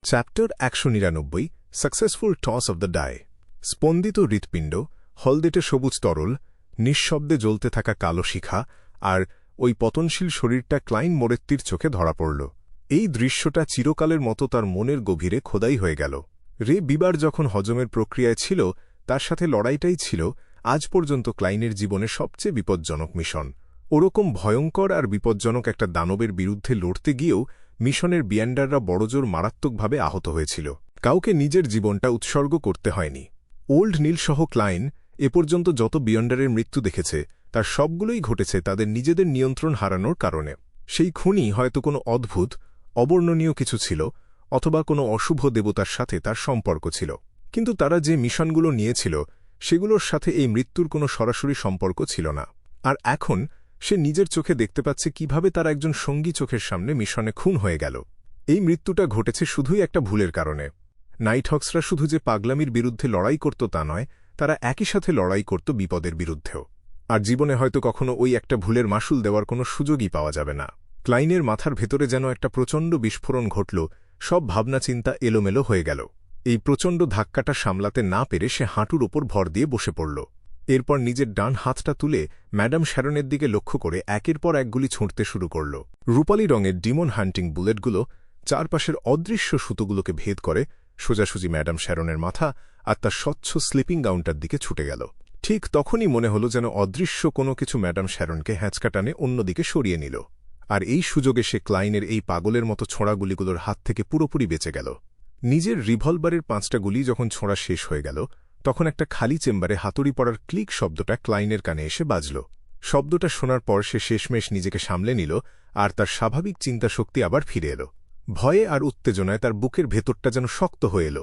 Chapter ১৯৯ successful toss of the die. স্পন্দিত হৃৎপিণ্ড, হলদেটে সবুজ তরল, নিঃশব্দে জ্বলতে থাকা কালো শিখা আর ওই পতনশীল শরীরটা ক্লাইন মোরেত্তির চোখে ধরা পড়ল। এই দৃশ্যটা চিরকালের মতো তার মনের গভীরে খোদাই হয়ে গেল। রে বিবার যখন হজমের প্রক্রিয়ায় ছিল, তার সাথে লড়াইটাই ছিল আজ পর্যন্ত ক্লাইনের জীবনে সবচেয়ে বিপজ্জনক মিশন। ওরকম ভয়ঙ্কর আর বিপজ্জনক একটা দানবের বিরুদ্ধে লড়তে গিয়েও মিশনের বিয়ান্ডাররা বড়জোর মারাত্মকভাবে আহত হয়েছিল। কাউকে নিজের জীবনটা উৎসর্গ করতে হয়নি। ওল্ড নীলসহ ক্লাইন এ পর্যন্ত যত বিয়ান্ডারের মৃত্যু দেখেছে তার সবগুলোই ঘটেছে তাদের নিজেদের নিয়ন্ত্রণ হারানোর কারণে। সেই খুনি হয়তো কোনো অদ্ভুত অবর্ণনীয় কিছু ছিল, অথবা কোনো অশুভ দেবতার সাথে তার সম্পর্ক ছিল। কিন্তু তারা যে মিশনগুলো নিয়েছিল সেগুলোর সাথে এই মৃত্যুর কোনো সরাসরি সম্পর্ক ছিল না। আর এখন সে নিজের চোখে দেখতে পাচ্ছে কিভাবে তার একজন সঙ্গী চোখের সামনে মিশনে খুন হয়ে গেল। এই মৃত্যুটা ঘটেছে শুধুই একটা ভুলের কারণে। নাইটহক্সরা শুধু যে পাগলামির বিরুদ্ধে লড়াই করত তা নয়, তারা একই সাথে লড়াই করত বিপদের বিরুদ্ধেও। আর জীবনে হয়তো কখনো ওই একটা ভুলের মাসুল দেওয়ার কোনো সুযোগই পাওয়া যাবে না। ক্লাইনের মাথার ভেতরে যেন একটা প্রচণ্ড বিস্ফোরণ ঘটল, সব ভাবনা চিন্তা এলোমেলো হয়ে গেল। এই প্রচণ্ড ধাক্কাটা সামলাতে না পেরে সে হাঁটুর ওপর ভর দিয়ে বসে পড়ল। এরপর নিজের ডান হাতটা তুলে ম্যাডাম শ্যারনের দিকে লক্ষ্য করে একের পর এক গুলি ছুঁড়তে শুরু করল। রূপালী রঙের ডিমন হান্টিং বুলেটগুলো চারপাশের অদৃশ্য সুতোগুলোকে ভেদ করে সোজাসুজি ম্যাডাম শ্যারনের মাথা আর তার স্বচ্ছ স্লিপিং গাউনটার দিকে ছুটে গেল। ঠিক তখনই মনে হল যেন অদৃশ্য কোনো কিছু ম্যাডাম শ্যারনকে হ্যাঁচকাটানে অন্যদিকে সরিয়ে নিল। আর এই সুযোগে সে ক্লাইনের এই পাগলের মতো ছোঁড়া গুলিগুলোর হাত থেকে পুরোপুরি বেঁচে গেল। নিজের রিভলভারের 5টা গুলি যখন ছোঁড়া শেষ হয়ে গেল, তখন একটা খালি চেম্বারে হাতুড়ি পড়ার ক্লিক শব্দটা ক্লাইনের কানে এসে বাজল। শব্দটা শোনার পর সে শেষমেশ নিজেকে সামলে নিল আর তার স্বাভাবিক চিন্তাশক্তি আবার ফিরে এল। ভয়ে আর উত্তেজনায় তার বুকের ভেতরটা যেন শক্ত হয়ে এল।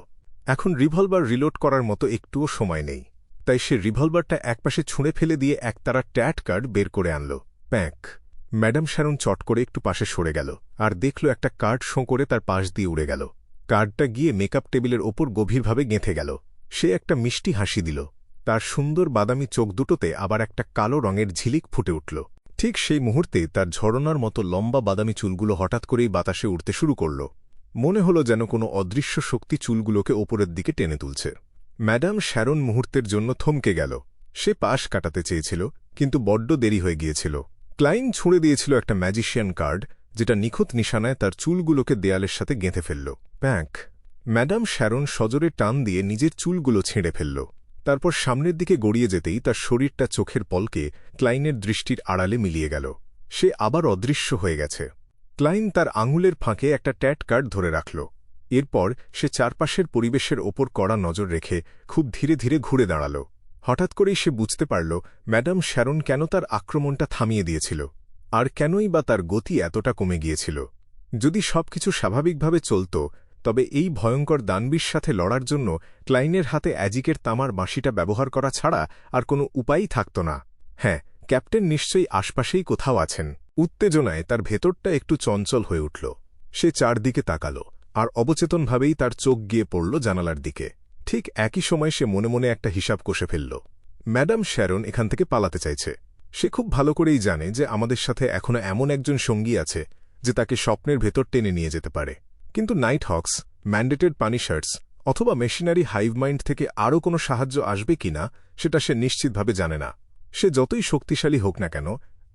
এখন রিভলভার রিলোড করার মতো একটুও সময় নেই, তাই সে রিভলভারটা একপাশে ছুঁড়ে ফেলে দিয়ে একতারা ট্যাট কার্ড বের করে আনল। প্যাঁক! ম্যাডাম শ্যারন চট করে একটু পাশে সরে গেল আর দেখল একটা কার্ড শোঁ করে তার পাশ দিয়ে উড়ে গেল। কার্ডটা গিয়ে মেকআপ টেবিলের ওপর গভীরভাবে গেঁথে গেল। সে একটা মিষ্টি হাসি দিল। তার সুন্দর বাদামি চোখ দুটোতে আবার একটা কালো রঙের ঝিলিক ফুটে উঠল। ঠিক সেই মুহূর্তে তার ঝরনার মতো লম্বা বাদামি চুলগুলো হঠাৎ করেই বাতাসে উড়তে শুরু করল। মনে হল যেন কোনো অদৃশ্য শক্তি চুলগুলোকে ওপরের দিকে টেনে তুলছে। ম্যাডাম শ্যারন মুহূর্তের জন্য থমকে গেল। সে পাশ কাটাতে চেয়েছিল, কিন্তু বড্ড দেরি হয়ে গিয়েছিল। ক্লাইন ছুঁড়ে দিয়েছিল একটা ম্যাজিশিয়ান কার্ড, যেটা নিখুঁত নিশানায় তার চুলগুলোকে দেয়ালের সাথে গেঁথে ফেলল। প্যাঁক! ম্যাডাম শ্যারন সজোরে টান দিয়ে নিজের চুলগুলো ছেঁড়ে ফেলল। তারপর সামনের দিকে গড়িয়ে যেতেই তার শরীরটা চোখের পলকে ক্লাইনের দৃষ্টির আড়ালে মিলিয়ে গেল। সে আবার অদৃশ্য হয়ে গেছে। ক্লাইন তার আঙুলের ফাঁকে একটা ট্যাট কার্ড ধরে রাখল। এরপর সে চারপাশের পরিবেশের ওপর কড়া নজর রেখে খুব ধীরে ধীরে ঘুরে দাঁড়াল। হঠাৎ করেই সে বুঝতে পারল ম্যাডাম শ্যারন কেন তার আক্রমণটা থামিয়ে দিয়েছিল, আর কেনই বা তার গতি এতটা কমে গিয়েছিল। যদি সবকিছু স্বাভাবিকভাবে চলত, তবে এই ভয়ঙ্কর দানবীর সাথে লড়ার জন্য ক্লাইনের হাতে অ্যাজিকের তামার বাঁশিটা ব্যবহার করা ছাড়া আর কোনো উপায়ই থাকত না। হ্যাঁ, ক্যাপ্টেন নিশ্চয়ই আশপাশেই কোথাও আছেন। উত্তেজনায় তার ভেতরটা একটু চঞ্চল হয়ে উঠল। সে চারদিকে তাকাল, আর অবচেতনভাবেই তার চোখ গিয়ে পড়ল জানালার দিকে। ঠিক একই সময় সে মনে মনে একটা হিসাব কষে ফেলল। ম্যাডাম শ্যারন এখান থেকে পালাতে চাইছে। সে খুব ভালো করেই জানে যে আমাদের সাথে এখনো এমন একজন সঙ্গী আছে যে তাকে স্বপ্নের ভেতর টেনে নিয়ে যেতে পারে। কিন্তু নাইটহক্স, ম্যান্ডেটেড পানিশার্স অথবা মেশিনারি হাইভমাইন্ড থেকে আরও কোনো সাহায্য আসবে কিনা সেটা সে নিশ্চিতভাবে জানে না। সে যতই শক্তিশালী হোক না কেন,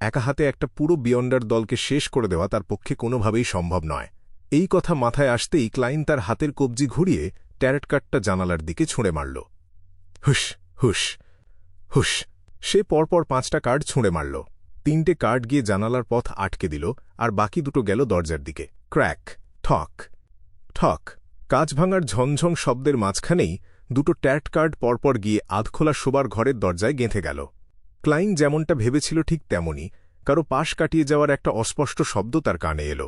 একা হাতে একটা পুরো বিয়ন্ডার দলকে শেষ করে দেওয়া তার পক্ষে কোনোভাবেই সম্ভব নয়। এই কথা মাথায় আসতেই ক্লাইন তার হাতের কবজি ঘুরিয়ে ট্যারেট কার্ডটা জানালার দিকে ছুঁড়ে মারল। হুস হুস হুস! সে পরপর 5টা কার্ড ছুঁড়ে মারল। 3টে কার্ড গিয়ে জানালার পথ আটকে দিল, আর বাকি দুটো গেল দরজার দিকে। ক্র্যাক! ঠক ঠক! কাঁচ ভাঙার ঝনঝং শব্দের মাঝখানেই দুটো ট্যাট কার্ড পরপর গিয়ে আধখোলা শোবার ঘরের দরজায় গেঁথে গেল। ক্লাইন যেমনটা ভেবেছিল ঠিক তেমনই, কারো পাশ কাটিয়ে যাওয়ার একটা অস্পষ্ট শব্দ তার কানে এল।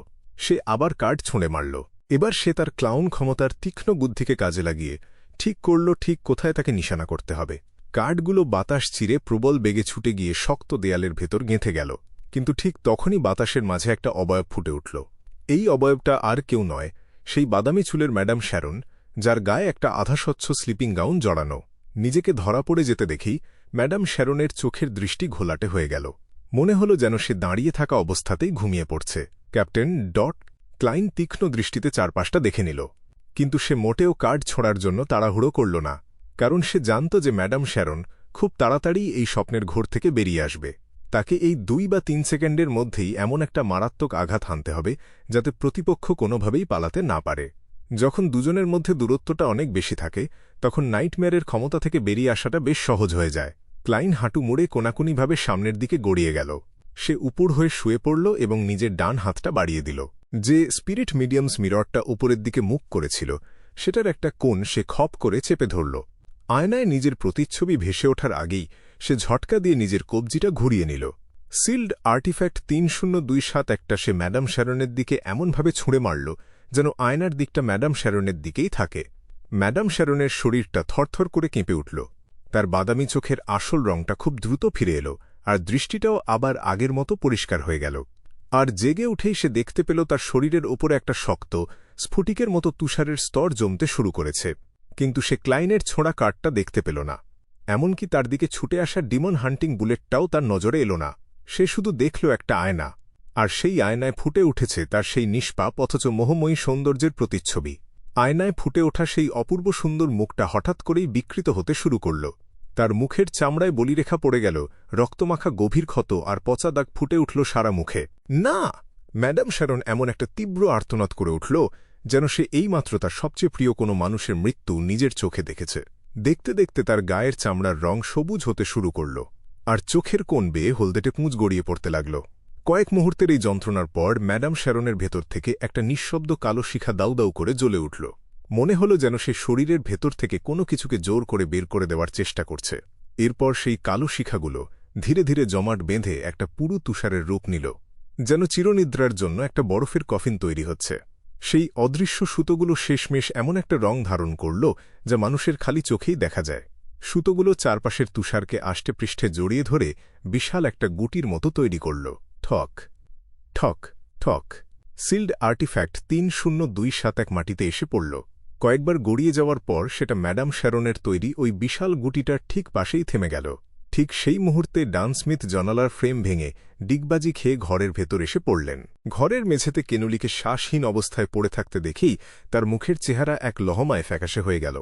সে আবার কার্ড ছুঁড়ে মারল। এবার সে তার ক্লাউন ক্ষমতার তীক্ষ্ণ বুদ্ধিকে কাজে লাগিয়ে ঠিক করল ঠিক কোথায় তাকে নিশানা করতে হবে। কার্ডগুলো বাতাস চিরে প্রবল বেগে ছুটে গিয়ে শক্ত দেয়ালের ভেতর গেঁথে গেল। কিন্তু ঠিক তখনই বাতাসের মাঝে একটা অবয়ব ফুটে উঠল। এই অবয়বটা আর কেউ নয়, সেই বাদামি চুলের ম্যাডাম শ্যারন, যার গায়ে একটা আধাস্বচ্ছ স্লিপিং গাউন জড়ানো। নিজেকে ধরা পড়ে যেতে দেখেই ম্যাডাম শ্যারনের চোখের দৃষ্টি ঘোলাটে হয়ে গেল। মনে হল যেন সে দাঁড়িয়ে থাকা অবস্থাতেই ঘুমিয়ে পড়ছে। ক্যাপ্টেন ক্লাইন তীক্ষ্ণ দৃষ্টিতে চারপাশটা দেখে নিল। কিন্তু সে মোটেও কার্ড ছোঁড়ার জন্য তাড়াহুড়ো করল না, কারণ সে জানত যে ম্যাডাম শ্যারন খুব তাড়াতাড়ি এই স্বপ্নের ঘোর থেকে বেরিয়ে আসবে। তাকে এই 2 বা 3 সেকেন্ডের মধ্যেই এমন একটা মারাত্মক আঘাত হানতে হবে যাতে প্রতিপক্ষ কোনোভাবেই পালাতে না পারে। যখন দুজনের মধ্যে দূরত্বটা অনেক বেশি থাকে তখন নাইটমেয়ারের ক্ষমতা থেকে বেরিয়ে আসাটা বেশ সহজ হয়ে যায়। ক্লাইন হাঁটু মুড়ে কোনাকুনিভাবে সামনের দিকে গড়িয়ে গেল। সে উপর হয়ে শুয়ে পড়ল এবং নিজের ডান হাতটা বাড়িয়ে দিল। যে স্পিরিট মিডিয়ামস মিররটা উপরের দিকে মুখ করেছিল সেটার একটা কোণ সে খপ করে চেপে ধরল। আয়নায় নিজের প্রতিচ্ছবি ভেসে ওঠার আগেই সে ঝটকা দিয়ে নিজের কবজিটা ঘুরিয়ে নিল। সিল্ড আর্টিফ্যাক্ট 3027 একটা সে ম্যাডাম শ্যারনের দিকে এমনভাবে ছুঁড়ে মারল যেন আয়নার দিকটা ম্যাডাম শ্যারনের দিকেই থাকে। ম্যাডাম শ্যারনের শরীরটা থরথর করে কেঁপে উঠল। তার বাদামি চোখের আসল রংটা খুব দ্রুত ফিরে এলো, আর দৃষ্টিটাও আবার আগের মতো পরিষ্কার হয়ে গেল। আর জেগে উঠেই সে দেখতে পেল তার শরীরের ওপরে একটা শক্ত, স্ফটিকের মতো তুষারের স্তর জমতে শুরু করেছে। কিন্তু সে ক্লাইনের ছোঁড়া কার্ডটা দেখতে পেল না। এমনকি তার দিকে ছুটে আসা ডিমন হান্টিং বুলেটটাও তার নজরে এলো না। সে শুধু দেখল একটা আয়না, আর সেই আয়নায় ফুটে উঠেছে তার সেই নিষ্পাপ অথচ মোহময়ী সৌন্দর্যের প্রতিচ্ছবি। আয়নায় ফুটে ওঠা সেই অপূর্ব সুন্দর মুখটা হঠাৎ করেই বিকৃত হতে শুরু করল। তার মুখের চামড়ায় বলিরেখা পড়ে গেল, রক্তমাখা গভীর ক্ষত আর পচা দাগ ফুটে উঠল সারা মুখে। না! ম্যাডাম শ্যারন এমন একটা তীব্র আর্তনাদ করে উঠল যেন সে এইমাত্র তার সবচেয়ে প্রিয় কোনো মানুষের মৃত্যু নিজের চোখে দেখেছে। দেখতে দেখতে তার গায়ের চামড়ার রং সবুজ হতে শুরু করল, আর চোখের কোণ বেয়ে হলদেটে পুঁজ গড়িয়ে পড়তে লাগল। কয়েক মুহূর্তের এই যন্ত্রণার পর ম্যাডাম শ্যারনের ভেতর থেকে একটা নিঃশব্দ কালো শিখা দাউ দাউ করে জ্বলে উঠল। মনে হল যেন সে শরীরের ভেতর থেকে কোনো কিছুকে জোর করে বের করে দেওয়ার চেষ্টা করছে। এরপর সেই কালো শিখাগুলো ধীরে ধীরে জমাট বেঁধে একটা পুরু তুষারের রূপ নিল, যেন চিরনিদ্রার জন্য একটা বরফের কফিন তৈরি হচ্ছে। সেই অদৃশ্য সুতোগুলো শেষমেশ এমন একটা রং ধারণ করল যা মানুষের খালি চোখেই দেখা যায়। সুতোগুলো চারপাশের তুষারকে আষ্টেপৃষ্ঠে জড়িয়ে ধরে বিশাল একটা গুটির মতো তৈরি করল। ঠক ঠক ঠক। সিল্ড আর্টিফ্যাক্ট 3027 মাটিতে এসে পড়ল। কয়েকবার গড়িয়ে যাওয়ার পর সেটা ম্যাডাম শ্যারনের তৈরি ওই বিশাল গুটিটার ঠিক পাশেই থেমে গেল। ঠিক সেই মুহূর্তে ডান স্মিথ জানালার ফ্রেম ভেঙে ডিগবাজি খেয়ে ঘরের ভেতর এসে পড়লেন। ঘরের মেঝেতে কেনুলিকে শ্বাসহীন অবস্থায় পড়ে থাকতে দেখেই তার মুখের চেহারা এক লহমায় ফ্যাকাশে হয়ে গেল।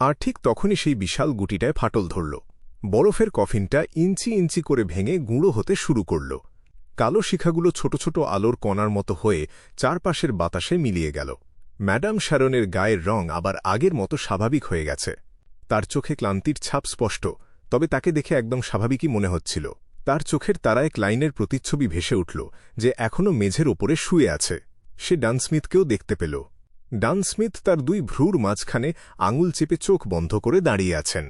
আর ঠিক তখনই সেই বিশাল গুটিটায় ফাটল ধরল। বরফের কফিনটা ইঞ্চি ইঞ্চি করে ভেঙে গুঁড়ো হতে শুরু করল। কালো শিখাগুলো ছোট ছোট আলোর কণার মতো হয়ে চারপাশের বাতাসে মিলিয়ে গেল। ম্যাডাম শ্যারনের গায়ের রং আবার আগের মতো স্বাভাবিক হয়ে গেছে। তার চোখে ক্লান্তির ছাপ স্পষ্ট, তবে তাকে দেখে একদম স্বাভাবিকই মনে হচ্ছিল। তার চোখের তারায় ক্লাইনের প্রতিচ্ছবি ভেসে উঠল, যে এখনও মেঝের ওপরে শুয়ে আছে। সে ডান স্মিথকেও দেখতে পেল। ডান স্মিথ তার 2 ভ্রুর মাঝখানে আঙুল চেপে চোখ বন্ধ করে দাঁড়িয়ে আছেন।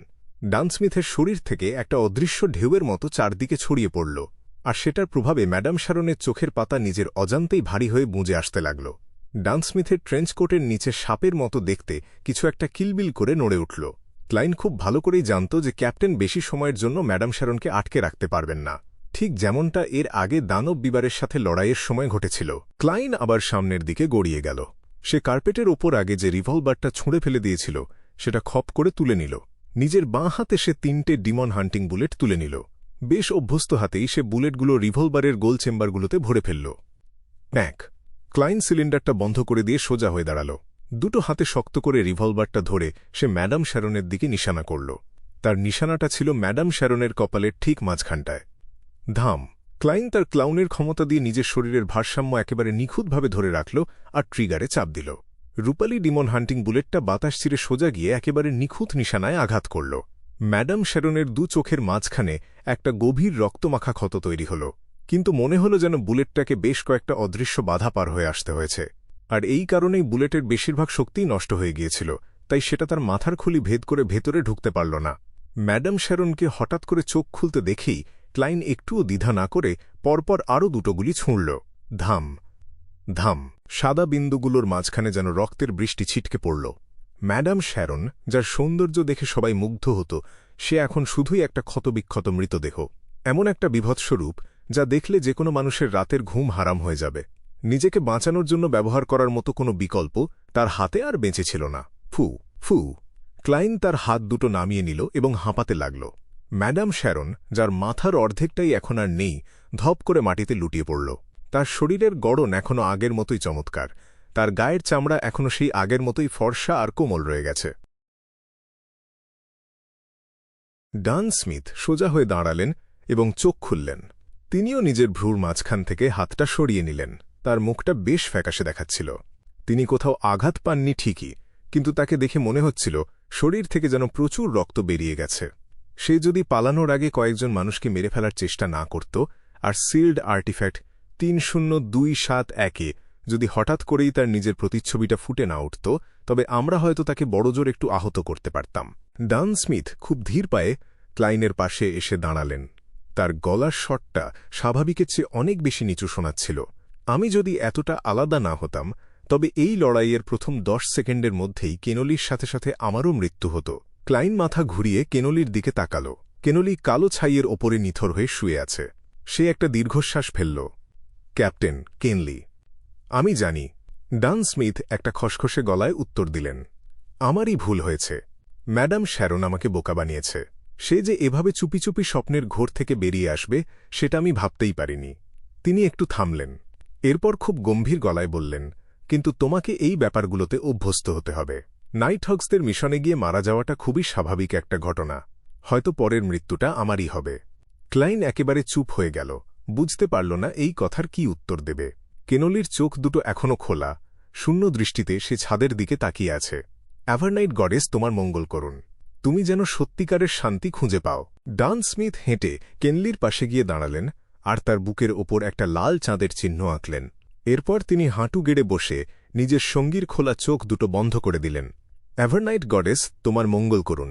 ডান স্মিথের শরীর থেকে একটা অদৃশ্য ঢেউয়ের মতো চারদিকে ছড়িয়ে পড়ল, আর সেটার প্রভাবে ম্যাডাম শ্যারনের চোখের পাতা নিজের অজান্তেই ভারী হয়ে বুঁজে আসতে লাগল। ডান স্মিথের ট্রেঞ্চকোটের নিচে সাপের মতো দেখতে কিছু একটা কিলবিল করে নড়ে উঠল। ক্লাইন খুব ভালো করেই জানত যে ক্যাপ্টেন বেশি সময়ের জন্য ম্যাডাম শ্যারনকে আটকে রাখতে পারবেন না, ঠিক যেমনটা এর আগে দানব বিবারের সাথে লড়াইয়ের সময় ঘটেছিল। ক্লাইন আবার সামনের দিকে গড়িয়ে গেল। সে কার্পেটের ওপর আগে যে রিভলভারটা ছুঁড়ে ফেলে দিয়েছিল সেটা খপ করে তুলে নিল। নিজের বাঁ হাতে সে 3টে ডিমন হান্টিং বুলেট তুলে নিল। বেশ অভ্যস্ত হাতেই সে বুলেটগুলো রিভলভারের গোল চেম্বারগুলোতে ভরে ফেলল। প্যাক! ক্লাইন সিলিন্ডারটা বন্ধ করে দিয়ে সোজা হয়ে দাঁড়াল। 2টো হাতে শক্ত করে রিভলভারটা ধরে সে ম্যাডাম শ্যারনের দিকে নিশানা করল। তার নিশানাটা ছিল ম্যাডাম শ্যারনের কপালের ঠিক মাঝখানটায়। ধাম! ক্লাইন তার ক্লাউনের ক্ষমতা দিয়ে নিজের শরীরের ভারসাম্য একেবারে নিখুঁতভাবে ধরে রাখল আর ট্রিগারে চাপ দিল। রূপালী ডিমন হান্টিং বুলেটটা বাতাস ছিঁড়ে সোজা গিয়ে একেবারে নিখুঁত নিশানায় আঘাত করল। ম্যাডাম শ্যারনের 2 চোখের মাঝখানে একটা গভীর রক্তমাখা ক্ষত তৈরি হল, কিন্তু মনে হল যেন বুলেটটাকে বেশ কয়েকটা অদৃশ্য বাধা পার হয়ে আসতে হয়েছে। আর এই কারণেই বুলেটের বেশিরভাগ শক্তিই নষ্ট হয়ে গিয়েছিল, তাই সেটা তার মাথার খুলি ভেদ করে ভেতরে ঢুকতে পারল না। ম্যাডাম শ্যারনকে হঠাৎ করে চোখ খুলতে দেখেই ক্লাইন একটুও দ্বিধা না করে পরপর আরও 2টো গুলি ছুঁড়ল। ধাম ধাম! সাদা বিন্দুগুলোর মাঝখানে যেন রক্তের বৃষ্টি ছিটকে পড়ল। ম্যাডাম শ্যারন, যার সৌন্দর্য দেখে সবাই মুগ্ধ হতো, সে এখন শুধুই একটা ক্ষতবিক্ষত মৃতদেহ। এমন একটা বিভৎস্বরূপ যা দেখলে যে কোনো মানুষের রাতের ঘুম হারাম হয়ে যাবে। নিজেকে বাঁচানোর জন্য ব্যবহার করার মতো কোনো বিকল্প তার হাতে আর বেঁচে ছিল না। ফু ফু! ক্লাইন তার হাত 2টো নামিয়ে নিল এবং হাঁপাতে লাগল। ম্যাডাম শ্যারন, যার মাথার অর্ধেকটাই এখন আর নেই, ধপ করে মাটিতে লুটিয়ে পড়ল। তার শরীরের গড়ন এখনও আগের মতোই চমৎকার, তার গায়ের চামড়া এখনও সেই আগের মতোই ফর্সা আর কোমল রয়ে গেছে। ডান স্মিথ সোজা হয়ে দাঁড়ালেন এবং চোখ খুললেন। তিনিও নিজের ভ্রুর মাঝখান থেকে হাতটা সরিয়ে নিলেন। তার মুখটা বেশ ফ্যাকাশে দেখাচ্ছিল। তিনি কোথাও আঘাত পাননি ঠিকই, কিন্তু তাকে দেখে মনে হচ্ছিল শরীর থেকে যেন প্রচুর রক্ত বেরিয়ে গেছে। সে যদি পালানোর আগে কয়েকজন মানুষকে মেরে ফেলার চেষ্টা না করত, আর সিল্ড আর্টিফ্যাক্ট 30271-এ যদি হঠাৎ করেই তার নিজের প্রতিচ্ছবিটা ফুটে না উঠত, তবে আমরা হয়তো তাকে বড়জোর একটু আহত করতে পারতাম। ডান স্মিথ খুব ধীর পায়ে ক্লাইনের পাশে এসে দাঁড়ালেন। তার গলার স্বরটা স্বাভাবিকের চেয়ে অনেক বেশি নিচু শোনাচ্ছিল। আমি যদি এতটা আলাদা না হতাম, তবে এই লড়াইয়ের প্রথম 10 সেকেন্ডের মধ্যেই কেনলির সাথে সাথে আমারও মৃত্যু হতো। ক্লাইন মাথা ঘুরিয়ে কেনলির দিকে তাকাল। কেনলি কালো ছাইয়ের ওপরে নিথর হয়ে শুয়ে আছে। সে একটা দীর্ঘশ্বাস ফেলল। ক্যাপ্টেন কেনলি। আমি জানি। ডান স্মিথ একটা খসখসে গলায় উত্তর দিলেন। আমারই ভুল হয়েছে। ম্যাডাম শ্যারন আমাকে বোকা বানিয়েছে। সে যে এভাবে চুপি চুপি স্বপ্নের ঘোর থেকে বেরিয়ে আসবে, সেটা আমি ভাবতেই পারিনি। তিনি একটু থামলেন। এরপর খুব গম্ভীর গলায় বললেন, কিন্তু তোমাকে এই ব্যাপারগুলোতে অভ্যস্ত হতে হবে। নাইট হক্সদের মিশনে গিয়ে মারা যাওয়াটা খুবই স্বাভাবিক একটা ঘটনা। হয়তো পরের মৃত্যুটা আমারই হবে। ক্লাইন একেবারে চুপ হয়ে গেল। বুঝতে পারল না এই কথার কি উত্তর দেবে। কেনলির চোখ দুটো এখনও খোলা। শূন্য দৃষ্টিতে সে ছাদের দিকে তাকিয়ে আছে। অ্যাভারনাইট গডেস তোমার মঙ্গল করুন। তুমি যেন সত্যিকারের শান্তি খুঁজে পাও। ডান স্মিথ হেঁটে কেনলির পাশে গিয়ে দাঁড়ালেন আর তার বুকের ওপর একটা লাল চাঁদের চিহ্ন আঁকলেন। এরপর তিনি হাঁটু গেড়ে বসে নিজের সঙ্গীর খোলা চোখ দুটো বন্ধ করে দিলেন। অ্যাভারনাইট গডেস তোমার মঙ্গল করুন।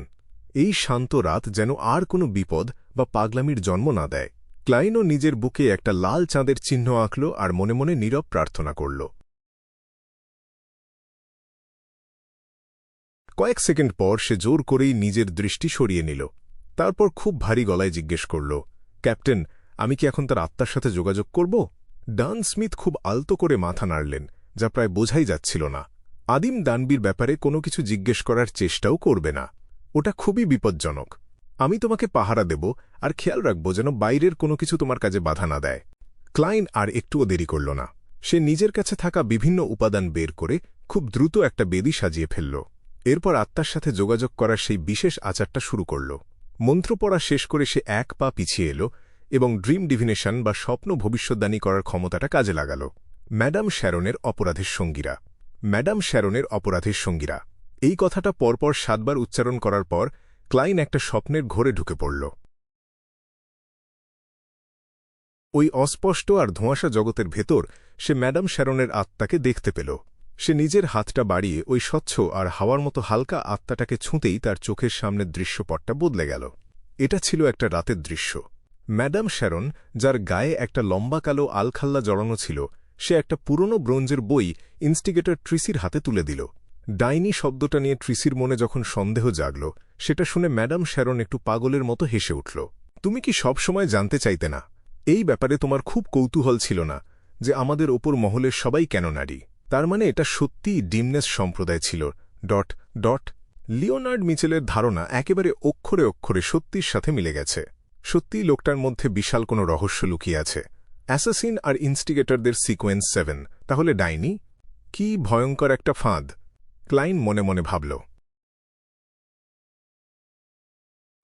এই শান্ত রাত যেন আর কোনো বিপদ বা পাগলামির জন্ম না দেয়। ক্লাইনও নিজের বুকে একটা লাল চাঁদের চিহ্ন আঁকল আর মনে মনে নীরব প্রার্থনা করল। কয়েক সেকেন্ড পর সে জোর করেই নিজের দৃষ্টি সরিয়ে নিল। তারপর খুব ভারী গলায় জিজ্ঞেস করল, ক্যাপ্টেন, আমি কি এখন তার আত্মার সাথে যোগাযোগ করব? ডান স্মিথ খুব আলতো করে মাথা নাড়লেন, যা প্রায় বোঝাই যাচ্ছিল না। আদিম দানবীর ব্যাপারে কোনো কিছু জিজ্ঞেস করার চেষ্টাও করবে না। ওটা খুবই বিপজ্জনক। আমি তোমাকে পাহারা দেব আর খেয়াল রাখব যেন বাইরের কোনো কিছু তোমার কাজে বাধা না দেয়। ক্লাইন আর একটুও দেরি করল না। সে নিজের কাছে থাকা বিভিন্ন উপাদান বের করে খুব দ্রুত একটা বেদি সাজিয়ে ফেলল। এরপর আত্মার সাথে যোগাযোগ করার সেই বিশেষ আচারটা শুরু করল। মন্ত্র পড়া শেষ করে সে এক পা পিছিয়ে এল এবং ড্রিম ডিভিনেশন বা স্বপ্ন ভবিষ্যদ্বাণী করার ক্ষমতাটা কাজে লাগাল। ম্যাডাম শ্যারনের অপরাধের সঙ্গীরা। ম্যাডাম শ্যারনের অপরাধের সঙ্গীরা, এই কথাটা পরপর 7 বার উচ্চারণ করার পর ক্লাইন একটা স্বপ্নের ঘোরে ঢুকে পড়ল। ওই অস্পষ্ট আর ধোঁয়াশা জগতের ভেতর সে ম্যাডাম শ্যারনের আত্মাকে দেখতে পেল। সে নিজের হাতটা বাড়িয়ে ওই স্বচ্ছ আর হাওয়ার মতো হালকা আত্মাটাকে ছুঁতেই তার চোখের সামনের দৃশ্যপটটা বদলে গেল। এটা ছিল একটা রাতের দৃশ্য। ম্যাডাম শ্যারন, যার গায়ে একটা লম্বা কালো আলখাল্লা জড়ানো ছিল, সে একটা পুরনো ব্রোঞ্জের বই ইনস্টিগেটর ট্রিসির হাতে তুলে দিল। ডাইনি শব্দটা নিয়ে ট্রিসির মনে যখন সন্দেহ জাগল, সেটা শুনে ম্যাডাম শ্যারন একটু পাগলের মতো হেসে উঠল। তুমি কি সব সময় জানতে চাইতে না? এই ব্যাপারে তোমার খুব কৌতূহল ছিল না যে আমাদের ওপর মহলের সবাই কেন নারী? তার মানে এটা সত্যিই ডিমনেস সম্প্রদায় ছিল। লিওনার্ড মিচেলের ধারণা একেবারে অক্ষরে অক্ষরে সত্যির সাথে মিলে গেছে। সত্যিই লোকটার মধ্যে বিশাল কোনো রহস্য লুকিয়ে আছে। অ্যাসাসিন আর ইনস্টিগেটরদের সিকোয়েন্স 7, তাহলে ডাইনি? কি ভয়ঙ্কর একটা ফাঁদ, ক্লাইন মনে মনে ভাবল।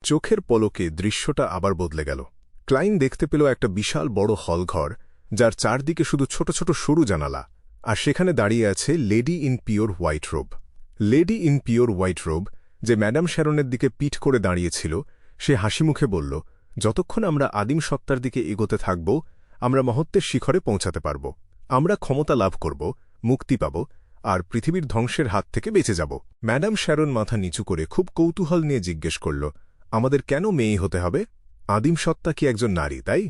চোখের পলকে দৃশ্যটা আবার বদলে গেল। ক্লাইন দেখতে পেল একটা বিশাল বড় হলঘর, যার চারদিকে শুধু ছোট ছোট সরু জানালা, আর সেখানে দাঁড়িয়ে আছে lady in pure white robe. Lady in pure white robe, যে ম্যাডাম শ্যারনের দিকে পিঠ করে দাঁড়িয়েছিল, সে হাসিমুখে বলল, যতক্ষণ আমরা আদিম সত্তার দিকে এগোতে থাকব, আমরা মহত্বের শিখরে পৌঁছাতে পারব। আমরা ক্ষমতা লাভ করব, মুক্তি পাব, আর পৃথিবীর ধ্বংসের হাত থেকে বেঁচে যাব। ম্যাডাম শ্যারন মাথা নিচু করে খুব কৌতূহল নিয়ে জিজ্ঞেস করল, আমাদের কেন মেয়ে হতে হবে? আদিম সত্তা কি একজন নারী, তাই?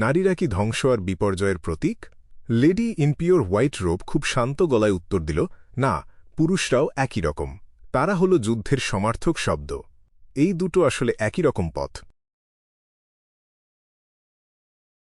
নারীরা কি ধ্বংস আর বিপর্যয়ের প্রতীক? লেডি ইন পিওর হোয়াইট রোব খুব শান্ত গলায় উত্তর দিল, না, পুরুষরাও একই রকম। তারা হল যুদ্ধের সমার্থক শব্দ। এই দুটো আসলে একই রকম পথ।